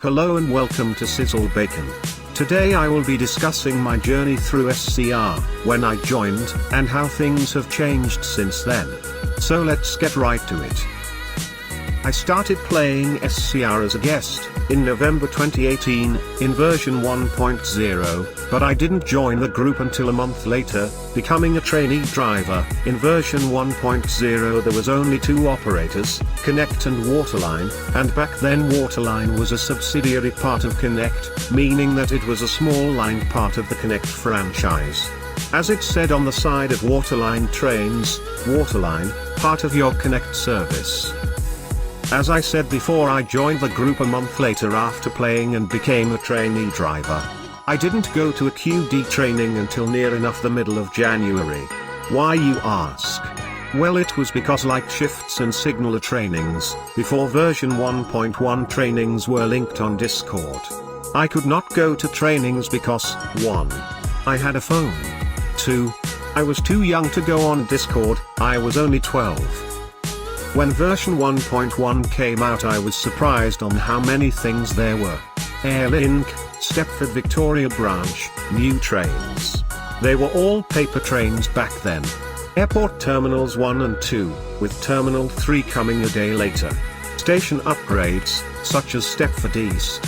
Hello and welcome to Sizzle Bacon. Today I will be discussing my journey through SCR, when I joined, and how things have changed since then. So let's get right to it. I started playing SCR as a guest, in November 2018, in version 1.0, but I didn't join the group until a month later, becoming a trainee driver. In version 1.0 there was only two operators, Connect and Waterline, and back then Waterline was a subsidiary part of Connect, meaning that it was a small line part of the Connect franchise. As it said on the side of Waterline trains, Waterline, part of your Connect service. As I said before, I joined the group a month later after playing and became a trainee driver. I didn't go to a QD training until near enough the middle of January. Why, you ask? Well, it was because like shifts and signaler trainings, before version 1.1 trainings were linked on Discord. I could not go to trainings because, 1. I had a phone. 2. I was too young to go on Discord, I was only 12. When version 1.1 came out, I was surprised on how many things there were. Airlink, Stepford Victoria branch, new trains. They were all paper trains back then. Airport terminals 1 and 2, with terminal 3 coming a day later. Station upgrades, such as Stepford East.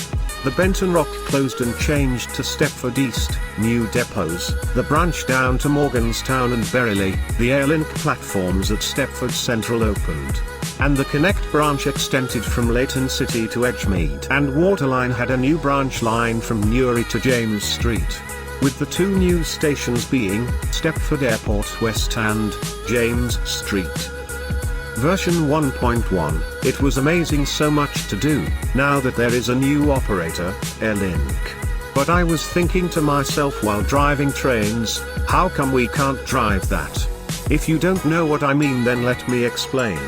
The Benton Rock closed and changed to Stepford East, new depots, the branch down to Morganstown and Berrily, the Airlink platforms at Stepford Central opened. And the Connect branch extended from Leighton City to Edgemead. And Waterline had a new branch line from Newry to James Street. With the two new stations being, Stepford Airport West and James Street. Version 1.1, it was amazing, so much to do, now that there is a new operator, Airlink. But I was thinking to myself while driving trains, how come we can't drive that? If you don't know what I mean, then let me explain.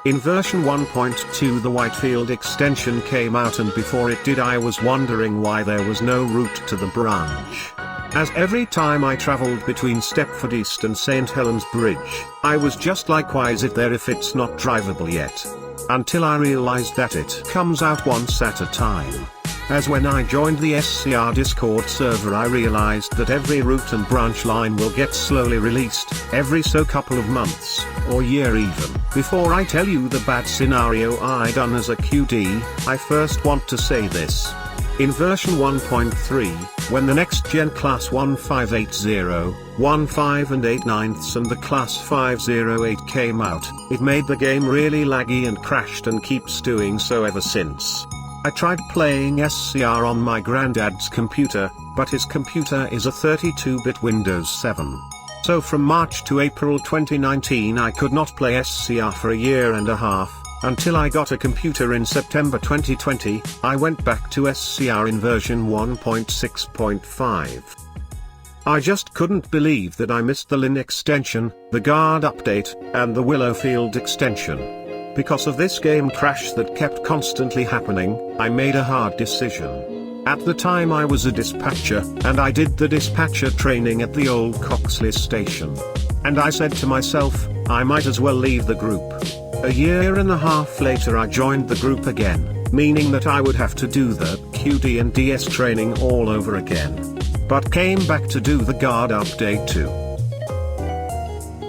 In version 1.2 the Whitefield extension came out, and before it did I was wondering why there was no route to the branch. As every time I travelled between Stepford East and St Helens Bridge, I was just like, why is it there if it's not drivable yet? Until I realised that it comes out once at a time. As when I joined the SCR Discord server, I realised that every route and branch line will get slowly released, every so couple of months, or year even. Before I tell you the bad scenario I done as a QD, I first want to say this. In version 1.3, when the next gen class 1580, 15 and 8/9 and the class 508 came out, it made the game really laggy and crashed, and keeps doing so ever since. I tried playing SCR on my granddad's computer, but his computer is a 32-bit Windows 7. So from March to April 2019 I could not play SCR for a year and a half. Until I got a computer in September 2020, I went back to SCR in version 1.6.5. I just couldn't believe that I missed the Lynn extension, the Guard update, and the Willowfield extension. Because of this game crash that kept constantly happening, I made a hard decision. At the time I was a dispatcher, and I did the dispatcher training at the old Coxley station. And I said to myself, I might as well leave the group. A year and a half later I joined the group again, meaning that I would have to do the QD and DS training all over again. But came back to do the Guard update too.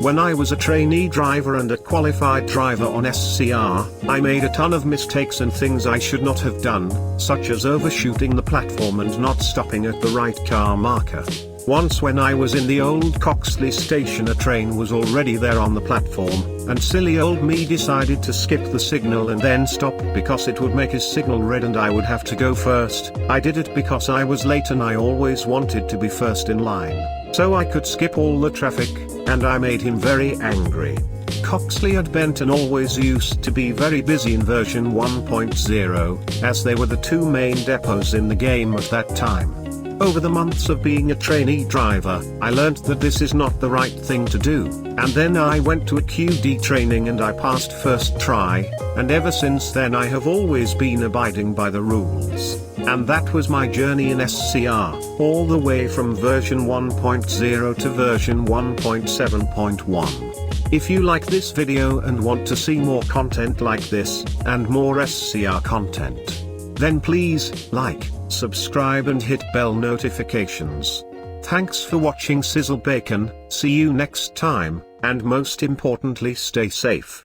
When I was a trainee driver and a qualified driver on SCR, I made a ton of mistakes and things I should not have done, such as overshooting the platform and not stopping at the right car marker. Once when I was in the old Coxley station, a train was already there on the platform, and silly old me decided to skip the signal and then stop because it would make his signal red and I would have to go first. I did it because I was late and I always wanted to be first in line, so I could skip all the traffic, and I made him very angry. Coxley and Benton always used to be very busy in version 1.0, as they were the two main depots in the game at that time. Over the months of being a trainee driver, I learned that this is not the right thing to do, and then I went to a QD training and I passed first try, and ever since then I have always been abiding by the rules. And that was my journey in SCR, all the way from version 1.0 to version 1.7.1. If you like this video and want to see more content like this, and more SCR content, then please like, subscribe and hit bell notifications. Thanks for watching Sizzle Bacon, see you next time, and most importantly stay safe.